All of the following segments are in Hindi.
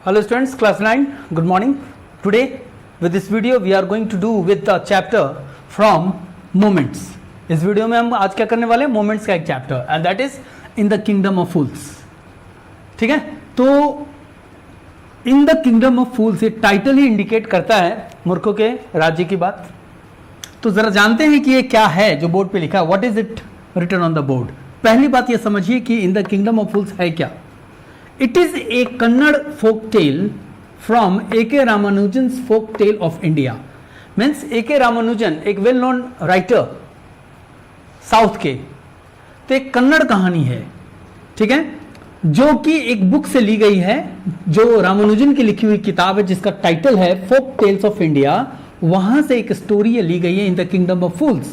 Hello students, class 9, good morning. Today with this video we are going to do with the chapter from moments. इस वीडियो में हम आज क्या करने वाले हैं, मोमेंट्स का एक chapter, and that is in the kingdom of fools. ठीक है, तो in the kingdom of fools ये टाइटल ही इंडिकेट करता है मूर्खों के राज्य की बात. तो जरा जानते हैं कि ये क्या है जो बोर्ड पे लिखा है. What is it written on the board. पहली बात ये समझिए कि in the kingdom of fools है क्या. It is a Kannada folk tale from A.K. Ramanujan's folk tale of India. मीन्स A.K. रामानुजन एक वेल नोन राइटर साउथ के, तो एक कन्नड़ कहानी है, ठीक है, जो कि एक बुक से ली गई है, जो रामानुजन की लिखी हुई किताब है जिसका टाइटल है फोक टेल्स ऑफ इंडिया. वहां से एक स्टोरी ली गई है in the kingdom of fools,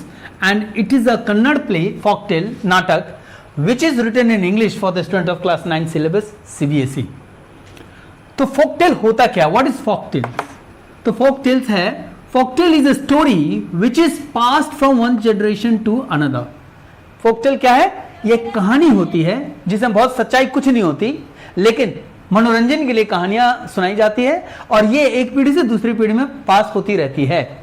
and it is a Kannada play, folk tale नाटक, which is written in English for the student of class 9 syllabus CBSE. तो folk tale होता क्या, what is folk tales? तो folk tales है, folk tale is a story which is passed from one generation to another. folk tale क्या है, ये कहानी होती है जिसमें बहुत सच्चाई कुछ नहीं होती, लेकिन मनोरंजन के लिए कहानियां सुनाई जाती है और ये एक पीढ़ी से दूसरी पीढ़ी में पास होती रहती है.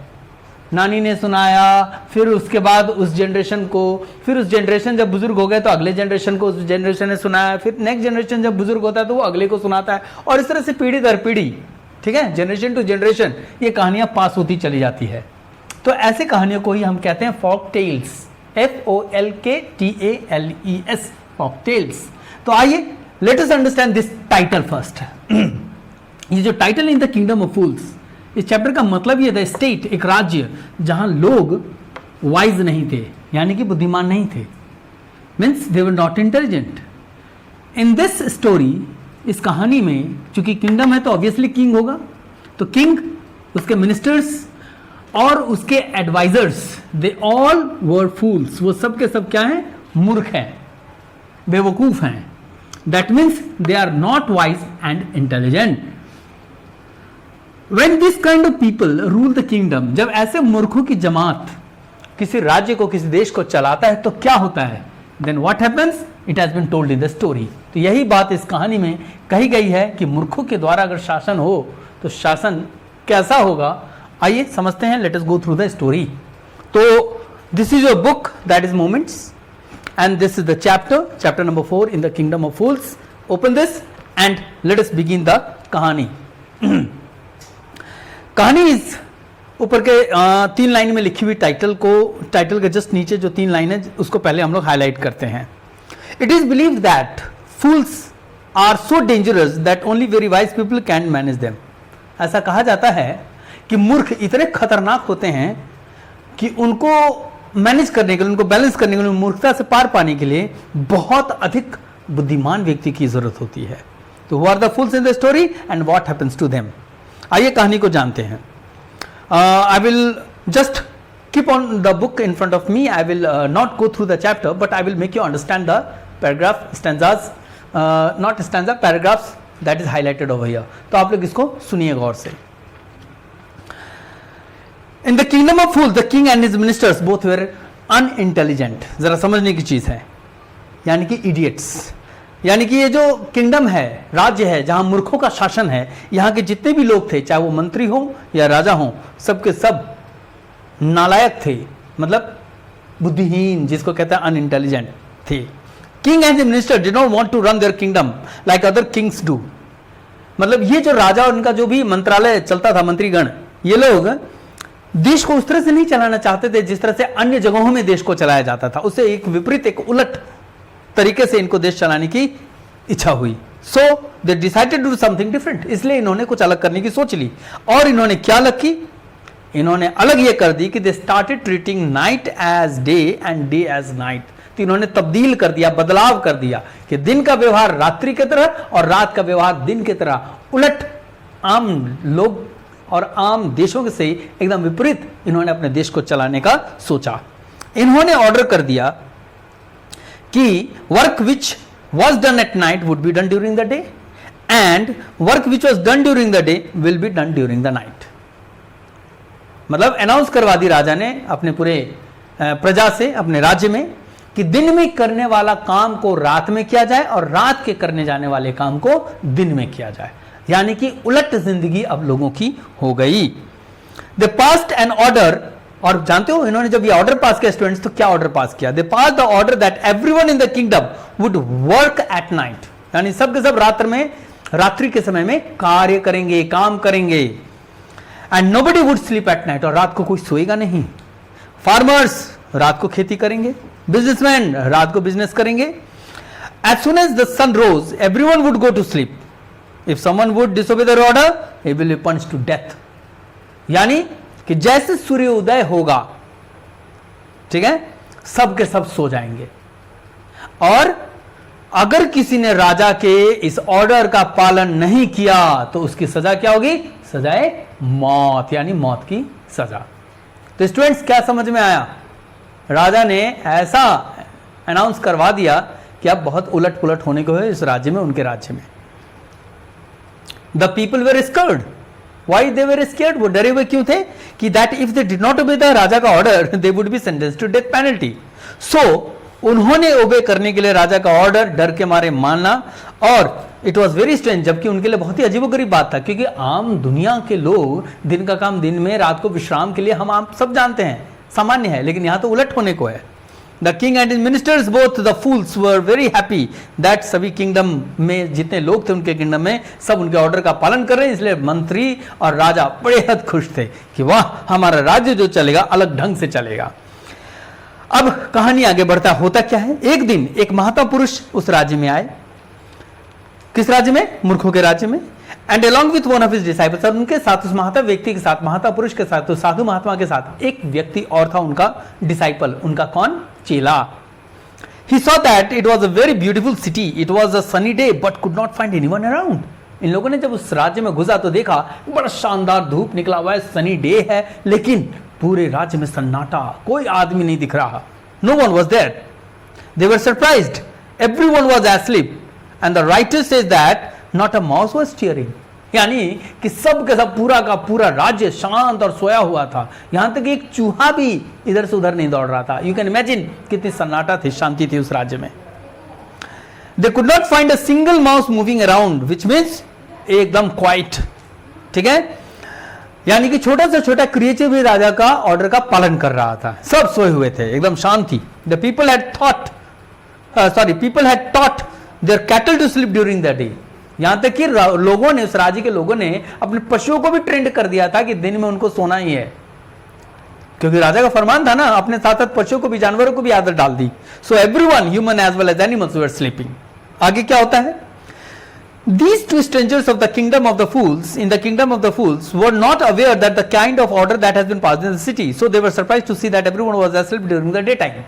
नानी ने सुनाया, फिर उसके बाद उस जनरेशन को, फिर उस जनरेशन जब बुजुर्ग हो गए तो अगले जनरेशन को उस जनरेशन ने सुनाया, फिर नेक्स्ट जनरेशन जब बुजुर्ग होता है तो वो अगले को सुनाता है, और इस तरह से पीढ़ी दर पीढ़ी, ठीक है, जनरेशन टू जनरेशन ये कहानियां पास होती चली जाती है. तो ऐसे कहानियों को ही हम कहते हैं folk tales, FOLKTALES, folk tales. तो आइए let us understand this title first. ये जो title in the kingdom of fools, इस चैप्टर का मतलब ये द स्टेट, एक राज्य जहां लोग वाइज नहीं थे, यानी कि बुद्धिमान नहीं थे, means they were not intelligent. In this story, इस कहानी में चूंकि किंगडम है तो ऑब्वियसली किंग होगा, तो किंग, उसके मिनिस्टर्स और उसके एडवाइजर्स, दे ऑल वर फूल्स. वो सब के सब क्या हैं, मूर्ख हैं, बेवकूफ हैं. That means they are not wise and intelligent. When this kind of people rule the kingdom, जब ऐसे मूर्खों की जमात किसी राज्य को, किसी देश को चलाता है तो क्या होता है, then what happens? It has been told in the story. तो यही बात इस कहानी में कही गई है कि मूर्खों के द्वारा अगर शासन हो तो शासन कैसा होगा. आइए समझते हैं, let us go through the story. तो this is your book, that is Moments, and this is the chapter number 4 in the Kingdom of Fools. Open this and let us begin the कहानी. कहानी इस ऊपर के 3 लाइन में लिखी हुई टाइटल के जस्ट नीचे जो 3 लाइन है उसको पहले हम लोग हाईलाइट करते हैं. It is believed that fools are so dangerous that only very wise people can manage them. ऐसा कहा जाता है कि मूर्ख इतने खतरनाक होते हैं कि उनको मैनेज करने के लिए, उनको बैलेंस करने के लिए, मूर्खता से पार पाने के लिए बहुत अधिक बुद्धिमान व्यक्ति की जरूरत होती है. तो who are the fools in the story and what happens to them. आइए कहानी को जानते हैं. I will just keep on the book in front of me. I will not go through the chapter, but I will make you understand the paragraph, stanzas, not stanza, paragraphs that is highlighted over here. तो आप लोग इसको सुनिए गौर से. In the kingdom of fools the king and his ministers both were unintelligent. जरा समझने की चीज है, यानी कि इडियट्स. यानी कि ये जो किंगडम है, राज्य है जहां मूर्खों का शासन है, यहां के जितने भी लोग थे, चाहे वो मंत्री हो या राजा हो, सबके सब नालायक थे, मतलब बुद्धिहीन, जिसको कहते हैं अनइंटेलिजेंट थे. King and the minister did not want to run their kingdom like other kings do. मतलब ये जो राजा और उनका जो भी मंत्रालय चलता था, मंत्रीगण, ये लोग देश को उस तरह से नहीं चलाना चाहते थे जिस तरह से अन्य जगहों में देश को चलाया जाता था. उससे एक विपरीत, एक उलट तरीके से इनको देश चलाने की इच्छा हुई. So they decided to do something different. इसलिए इन्होंने कुछ अलग करने की सोच ली. और इन्होंने क्या अलग की, इन्होंने अलग ये कर दी कि they started treating night as day and day as night. तो इन्होंने तब्दील कर दिया, बदलाव कर दिया कि दिन का व्यवहार रात्रि की तरह और रात का व्यवहार दिन की तरह. उलट आम लोग और आम देशों से एकदम विपरीत इन्होंने अपने देश को चलाने का सोचा. इन्होंने ऑर्डर कर दिया कि work which was done at night would be done during the day and work which was done during the day will be done during the night. मतलब अनाउंस करवा दी राजा ने अपने पूरे प्रजा से, अपने राज्य में, कि दिन में करने वाला काम को रात में किया जाए और रात के करने जाने वाले काम को दिन में किया जाए. यानी कि उलट जिंदगी अब लोगों की हो गई। दे पास्ड एन ऑर्डर, और जानते हो इन्होंने जब ये ऑर्डर पास किया स्टूडेंट्स, तो क्या ऑर्डर पास किया? They pass the order that everyone in the kingdom would work at night, यानी सब के सब रात्रि के समय में कार्य करेंगे, काम करेंगे। And nobody would sleep at night, और रात को कोई सोएगा नहीं। फार्मर्स रात को खेती करेंगे, बिजनेसमैन रात को बिजनेस करेंगे। As soon as the sun rose everyone would go to sleep, if someone would disobey the order he will be punished to death. यानी कि जैसे सूर्योदय होगा, ठीक है, सब के सब सो जाएंगे, और अगर किसी ने राजा के इस ऑर्डर का पालन नहीं किया तो उसकी सजा क्या होगी? सजाए मौत, यानी मौत की सजा। तो स्टूडेंट्स क्या समझ में आया? राजा ने ऐसा अनाउंस करवा दिया कि अब बहुत उलट पुलट होने को है इस राज्य में, उनके राज्य में। The people were scared. Why they were scared? वो डरे हुए क्यों थे? कि that if they did not obey the राजा का order they would be sentenced to death penalty. So उन्होंने ओबे करने के लिए राजा का ऑर्डर डर के मारे मानना, और इट वॉज वेरी स्ट्रेंज, जबकि उनके लिए बहुत ही अजीबोगरीब बात था, क्योंकि आम दुनिया के लोग दिन का काम दिन में, रात को विश्राम के लिए, हम आप सब जानते हैं, सामान्य है, लेकिन यहां तो उलट होने को है। The king and his ministers both the fools were very happy that, सभी किंगडम में जितने लोग थे उनके किंगडम में सब उनके ऑर्डर का पालन कर रहे हैं, इसलिए मंत्री और राजा बड़े हद खुश थे कि वाह, हमारा राज्य जो चलेगा अलग ढंग से चलेगा। अब कहानी आगे बढ़ता, होता क्या है? एक दिन एक महात्मा पुरुष उस राज्य में आए। किस राज्य में? मूर्खों के राज्य में। And along with one of his disciples, और उनके साथ, उस महात्मा व्यक्ति के साथ, महात्मा पुरुष के साथ, तो साधु महात्मा के साथ एक व्यक्ति और था, उनका डिसाइपल, उनका कौन? चेला। He saw that it was a very beautiful city. It was a sunny day, but could not find anyone around. इन लोगों ने जब उस राज्य में घुसा तो देखा बड़ा शानदार धूप निकला हुआ है, सनी डे है, लेकिन पूरे राज्य में सन्नाटा, कोई आदमी नहीं दिख रहा। No one was there. They were surprised. Everyone was asleep. And the writer says that not a mouse was stirring. यानी कि सब के सब, पूरा का पूरा राज्य शांत और सोया हुआ था, यहां तक एक चूहा भी इधर से उधर नहीं दौड़ रहा था। यू कैन इमेजिन कितनी सन्नाटा थी, शांति थी उस राज्य में। They could not find a single mouse moving around, which means एकदम क्वाइट, ठीक है, यानी कि छोटा से छोटा क्रिएचर भी राजा का ऑर्डर का पालन कर रहा था, सब सोए हुए थे, एकदम शांत थी। The people had taught their cattle to sleep during the day, यहां तक कि लोगों ने, उस राज्य के लोगों ने अपने पशुओं को भी ट्रेंड कर दिया था कि दिन में उनको सोना ही है, क्योंकि राजा का फरमान था ना, अपने साथ साथ पशुओं को भी, जानवरों को भी आदत डाल दी। So everyone, human as well as animals, were sleeping. आगे क्या होता है? These two strangers of the kingdom of the fools, in the kingdom of the fools, were not aware that the kind of order that has been passed in the city. So they were surprised to see that everyone was asleep during the daytime.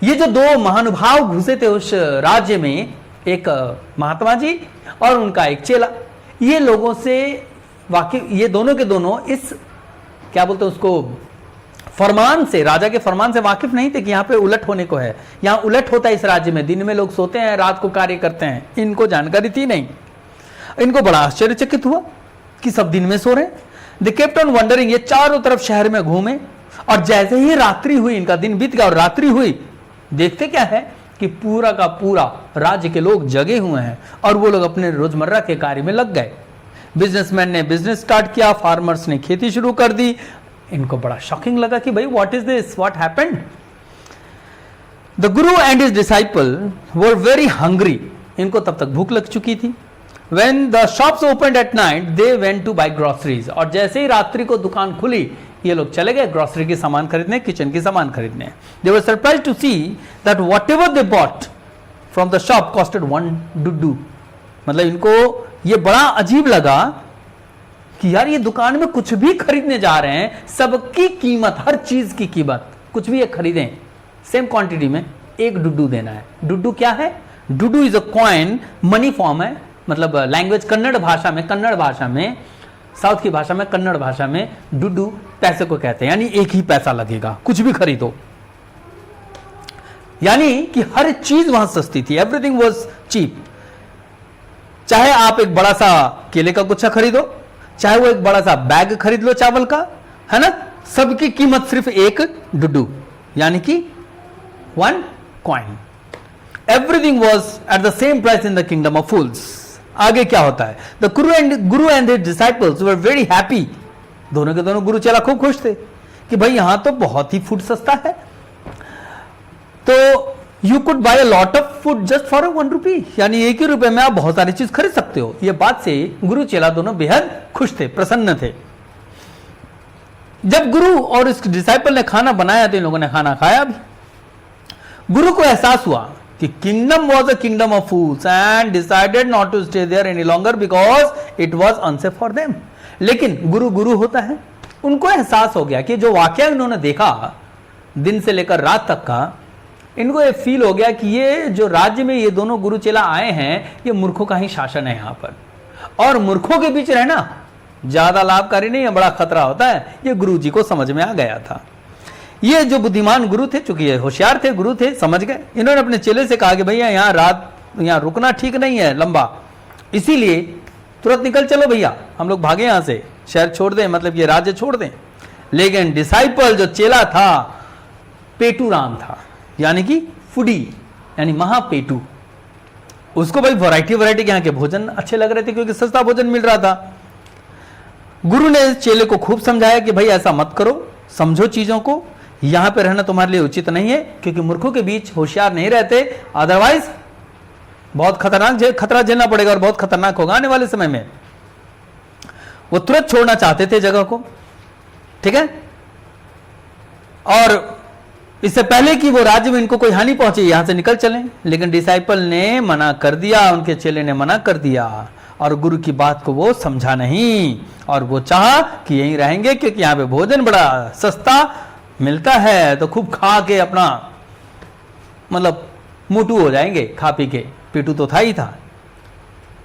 ये जो दो महानुभाव घुसे थे उस राज्य में, एक महात्मा जी और उनका एक चेला, ये लोगों से वाकिफ, ये दोनों के दोनों इस, क्या बोलते हैं उसको, फरमान से, राजा के फरमान से वाकिफ नहीं थे कि यहाँ पे उलट होने को है। यहाँ उलट होता है इस राज्य में, दिन में लोग सोते हैं, रात को कार्य करते हैं, इनको जानकारी थी नहीं। इनको बड़ा आश्चर्यचकित हुआ कि सब दिन में सो रहे हैं। दे केप्ट ऑन वंडरिंग, ये चारों तरफ शहर में घूमे, और जैसे ही रात्रि हुई, इनका दिन बीत गया और रात्रि हुई, देखते क्या है कि पूरा का पूरा राज्य के लोग जगे हुए हैं और वो लोग अपने रोजमर्रा के कार्य में लग गए। बिजनेसमैन ने बिजनेस स्टार्ट किया, फार्मर्स ने खेती शुरू कर दी। इनको बड़ा शॉकिंग लगा कि भाई what is this, what happened. The guru and his disciple were very hungry, इनको तब तक भूख लग चुकी थी। When the shops opened at night they went to buy groceries, और जैसे ही रात्रि को दुकान खुली ये लोग चले गए ग्रोसरी के सामान खरीदने, किचन के सामान खरीदने। They were surprised to see that whatever they bought from the shop costed 1 duddu, मतलब इनको ये बड़ा अजीब लगा कि यार ये दुकान में कुछ भी खरीदने जा रहे हैं, सबकी कीमत, हर चीज की कीमत, कुछ भी ये खरीदें सेम क्वांटिटी में 1 डुडू देना है। डुडू क्या है? Duddu is a coin, money form है, मतलब लैंग्वेज कन्नड़ भाषा में, साउथ की भाषा में, कन्नड़ भाषा में डुडू पैसे को कहते हैं, यानी एक ही पैसा लगेगा, कुछ भी खरीदो। यानी कि हर चीज वहां सस्ती थी, एवरीथिंग वाज चीप। चाहे आप एक बड़ा सा केले का गुच्छा खरीदो, चाहे वो एक बड़ा सा बैग खरीद लो चावल का, है ना, सबकी कीमत सिर्फ 1 डुडू, यानी कि 1 coin. Everything was at the same price in the kingdom of fools. आगे क्या होता है? The guru and his disciples were very happy. दोनों के दोनों गुरु चेला खूब खुश थे कि भाई यहां तो बहुत ही फूड सस्ता है, तो you could bye a lot of food just for 1 रुपी, यानी 1 ही रुपए में आप बहुत सारी चीज खरीद सकते हो। यह बात से गुरु चेला दोनों बेहद खुश थे, प्रसन्न थे। जब गुरु और इस डिसाइपल ने खाना बनाया तो इन लोगों ने खाना खाया भी। गुरु को एहसास हुआ कि kingdom was a kingdom of fools and decided not to stay there any longer because it was unsafe for them. लेकिन गुरु गुरु होता है, उनको एहसास हो गया कि जो वाकया इन्होंने देखा दिन से लेकर रात तक का, इनको ये फील हो गया कि ये जो राज्य में ये दोनों गुरु चेला आए हैं, ये मूर्खों का ही शासन है यहां पर, और मूर्खों के बीच रहना ज्यादा लाभकारी नहीं है, बड़ा खतरा होता है। ये गुरु जी को समझ में आ गया था। ये जो बुद्धिमान गुरु थे, चूंकि ये होशियार थे, गुरु थे, समझ गए। इन्होंने अपने चेले से कहा कि भैया यहाँ रुकना ठीक नहीं है लंबा, इसीलिए तुरंत निकल चलो भैया, हम लोग भागे यहां से, शहर छोड़ दें, मतलब ये राज्य छोड़ दें। लेकिन डिसाइपल जो चेला था पेटू राम था, यानी कि फूडी, यानी महापेटू। उसको भाई वैरायटी के यहाँ के भोजन अच्छे लग रहे थे क्योंकि सस्ता भोजन मिल रहा था। गुरु ने चेले को खूब समझाया कि भाई ऐसा मत करो, समझो चीजों को, यहां पे रहना तुम्हारे लिए उचित नहीं है, क्योंकि मूर्खों के बीच होशियार नहीं रहते, अदरवाइज बहुत खतरा झेलना पड़ेगा और बहुत खतरनाक होगा आने वाले समय में। वो तुरंत छोड़ना चाहते थे जगह को, ठीक है, और इससे पहले कि वो राज्य में इनको कोई हानि पहुंचे यहां से निकल चलें। लेकिन डिसाइपल ने मना कर दिया, उनके चेले ने मना कर दिया, और गुरु की बात को वो समझा नहीं, और वो चाहा कि यहीं रहेंगे क्योंकि यहां पे भोजन बड़ा सस्ता मिलता है, तो खूब खा के अपना मतलब मोटू हो जाएंगे खा पी के। पेटू तो था ही था।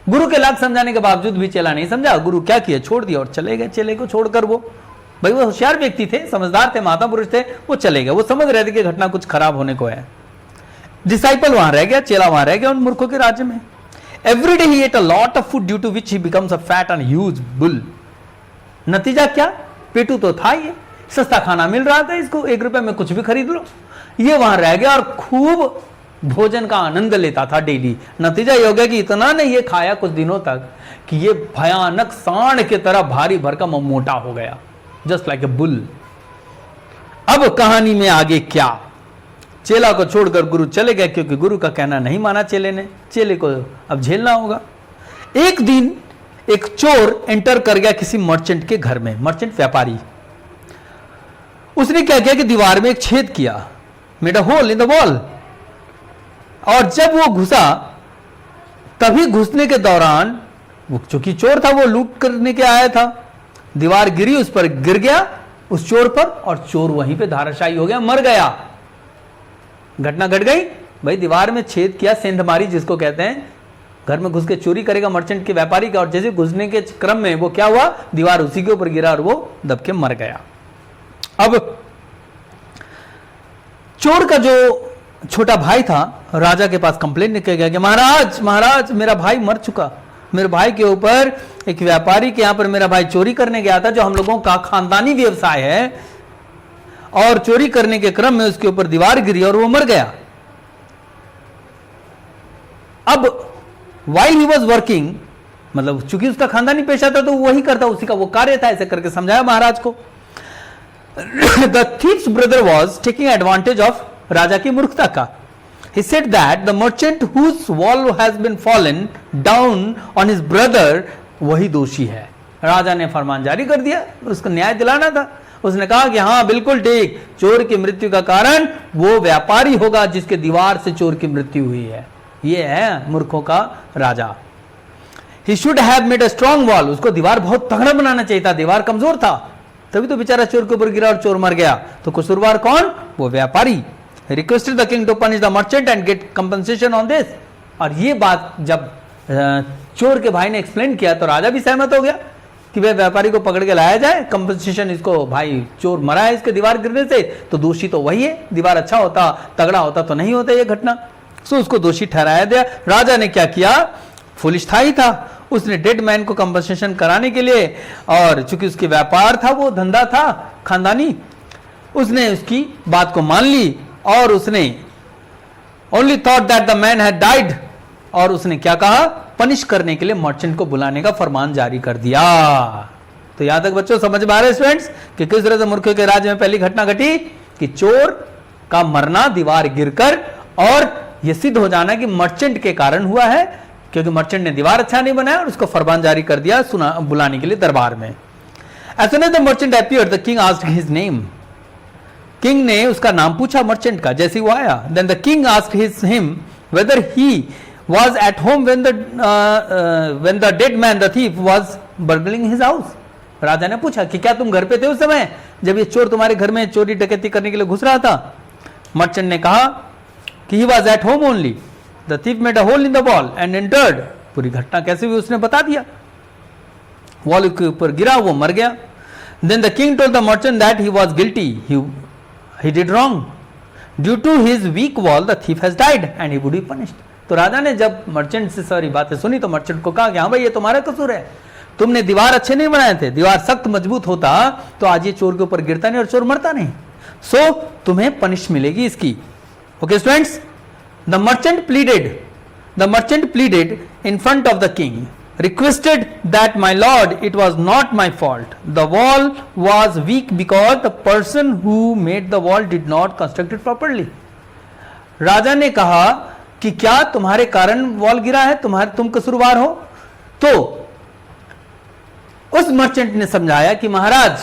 गुरु के लाख समझाने के बावजूद भी चेला नहीं समझा। गुरु क्या किया, छोड़ दिया और चले गए। चेले को छोड़कर वो भाई, वो होशियार व्यक्ति थे, समझदार थे, महात्मा पुरुष थे, वो चले गए। वो समझ रहे थे कि घटना कुछ खराब होने को है। डिसाइपल वहां रह गया, चेला वहां रह गया उन मूर्खों के राज्य में। Every day he ate a lot of food due to which he becomes a fat and huge bull. नतीजा क्या, पेटू तो था ही, सस्ता खाना मिल रहा था इसको, 1 रुपए में कुछ भी खरीद लो। ये वहां रह गया और खूब भोजन का आनंद लेता था डेली। नतीजा ये हो गया कि इतना ने ये खाया कुछ दिनों तक कि ये भयानक सांड की तरह भारी भरकम और मोटा हो गया, जस्ट लाइक ए बुल। अब कहानी में आगे क्या, चेला को छोड़कर गुरु चले गए क्योंकि गुरु का कहना नहीं माना चेले ने। चेले को अब झेलना होगा। एक दिन एक चोर एंटर कर गया किसी मर्चेंट के घर में, मर्चेंट व्यापारी। उसने क्या किया कि दीवार में एक छेद किया, made a hole in the wall, और जब वो घुसा, तभी घुसने के दौरान वो चूंकि चोर था, वो लूट करने के आया था, दीवार गिरी, उस पर गिर गया, उस चोर पर, और चोर वहीं पे धाराशायी हो गया, मर गया। घटना घट गई भाई, दीवार में छेद किया, सेंधमारी जिसको कहते हैं, घर में घुस के चोरी करेगा मर्चेंट के व्यापारी का, और जैसे घुसने के क्रम में वो क्या हुआ, दीवार उसी के ऊपर गिरा और वो दब के मर गया। अब चोर का जो छोटा भाई था राजा के पास कंप्लेंट लेके गया कि महाराज मेरा भाई मर चुका, मेरे भाई के ऊपर एक व्यापारी के यहां पर मेरा भाई चोरी करने गया था, जो हम लोगों का खानदानी व्यवसाय है, और चोरी करने के क्रम में उसके ऊपर दीवार गिरी और वो मर गया। अब while he was working, मतलब चूंकि उसका खानदानी पेशा था तो वही करता, उसी का वो कार्य था, ऐसे करके समझाया महाराज को। The thief's brother was taking advantage of राजा की मूर्खता का। He said that the merchant whose wall has been fallen down on his brother, वही दोषी है। राजा ने फरमान जारी कर दिया, उसको न्याय दिलाना था। उसने कहा कि हाँ बिल्कुल ठीक, चोर की मृत्यु का कारण वो व्यापारी होगा जिसके दीवार से चोर की मृत्यु हुई है। ये है मूर्खों का राजा। He should have made a strong wall, उसको दीवार बहुत तगड़ा बनाना चाहिए था, दीवार कमजोर था, तभी तो बेचारा चोर के ऊपर गिरा और चोर मर गया। तो कसूरवार कौन, वो व्यापारी। Requested the king to punish the merchant and get compensation on this। और ये बात जब चोर के भाई ने एक्सप्लेन किया तो राजा भी सहमत हो गया कि वह व्यापारी को पकड़ के लाया जाए, कंपनसेशन इसको, भाई चोर मरा है इसके दीवार गिरने से, तो दोषी तो वही है, दीवार अच्छा होता तगड़ा होता तो नहीं होता ये घटना, सो उसको दोषी ठहराया गया। राजा ने क्या किया, फुलिश था ही था, उसने डेड मैन को कंपनसेशन कराने के लिए, और चूंकि उसके व्यापार था, वो धंधा था खानदानी, उसने उसकी बात को मान ली, और उसने only thought that the man had died, और उसने क्या कहा, पनिश करने के लिए मर्चेंट को बुलाने का फरमान जारी कर दिया। तो यहां तक बच्चों समझ में आ रहे हैं स्टूडेंट्स कि किस तरह से मूर्खों के राज्य में पहली घटना घटी कि चोर का मरना दीवार गिरकर, और यह सिद्ध हो जाना कि मर्चेंट के कारण हुआ है, क्योंकि मर्चेंट ने दीवार अच्छा नहीं बनाया और उसको फरमान जारी कर दिया बुलाने के लिए दरबार में। As soon as the merchant appeared, the king asked his name. King ने उसका नाम पूछा मर्चेंट का जैसे वो आया। Then the king asked him whether he was at home when the dead man, the thief, was burgling his house. राजा ने पूछा कि क्या तुम घर पे थे उस समय जब ये चोर तुम्हारे घर में चोरी डकैती करने के लिए घुस रहा था? मर्चेंट ने कहा कि he was at home only. The thief made a hole in the wall and entered. पूरी घटना कैसे हुई उसने बता दिया। वॉल के ऊपर गिरा, वो मर गया। Then the king told the merchant that he was guilty. He did wrong. Due to his weak wall, the thief has died and he would be punished. तो राजा ने जब मर्चेंट से सारी बातें सुनी तो मर्चेंट को कहा कि हाँ भाई ये तुम्हारा कसूर है, तुमने दीवार अच्छे नहीं बनाए थे, दीवार सख्त मजबूत होता तो आज ये चोर के ऊपर गिरता नहीं और चोर मरता नहीं, सो तुम्हें पनिश मिलेगी इसकी। Okay students, the merchant pleaded in front of the king, requested that my lord, it was not my fault. The wall was weak because the person who made the wall did not construct it properly. राजा ने कहा कि क्या तुम्हारे कारण वॉल गिरा है, तुम कसूरवार हो? तो उस मर्चेंट ने समझाया कि महाराज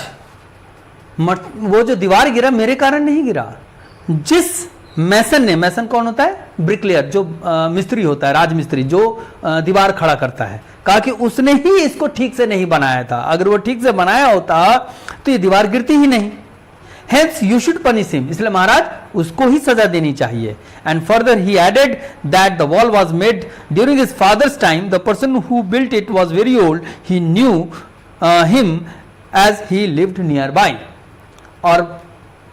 वो जो दीवार गिरा मेरे कारण नहीं गिरा, जिस मैसन ने, मैसन कौन होता है? ब्रिकलेयर, जो मिस्त्री होता है, राजमिस्त्री जो दीवार खड़ा करता है, कहा कि उसने ही इसको ठीक से नहीं बनाया था, अगर वो ठीक से बनाया होता तो ये दीवार गिरती ही नहीं। Hence you should punish him, इसलिए महाराज उसको ही सजा देनी चाहिए। And further he added that the wall was made during his father's time. The person who built it was very old. He knew him as he lived nearby. और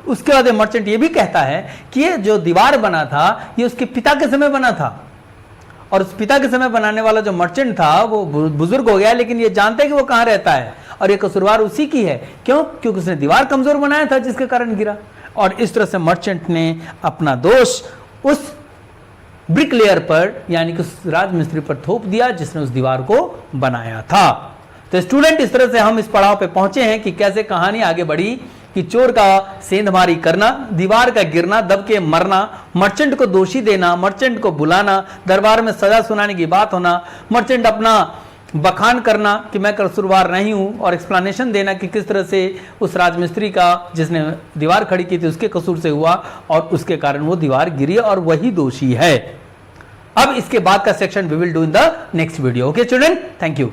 उसके बाद मर्चेंट ये भी कहता है कि ये जो दीवार बना था ये उसके पिता के समय बना था, और उस पिता के समय बनाने वाला जो मर्चेंट था वो बुजुर्ग हो गया, लेकिन ये जानते हैं कि वो कहां रहता है और ये कसूरवार उसी की है। क्यों? क्योंकि उसने दीवार कमजोर बनाया था जिसके कारण गिरा। और इस तरह से मर्चेंट ने अपना दोष उस ब्रिकलेयर पर, यानी कि उस राजमिस्त्री पर थोप दिया जिसने उस दीवार को बनाया था। तो स्टूडेंट, इस तरह से हम इस पड़ाव पे पहुंचे हैं कि कैसे कहानी आगे बढ़ी कि चोर का सेंधमारी करना, दीवार का गिरना, दब के मरना, मर्चेंट को दोषी देना, मर्चेंट को बुलाना, दरबार में सजा सुनाने की बात होना, मर्चेंट अपना बखान करना कि मैं कसूरवार नहीं हूं, और एक्सप्लेनेशन देना कि किस तरह से उस राजमिस्त्री का जिसने दीवार खड़ी की थी उसके कसूर से हुआ और उसके कारण वो दीवार गिरी और वही दोषी है। अब इसके बाद का section we will do in the next video. Okay student, thank you.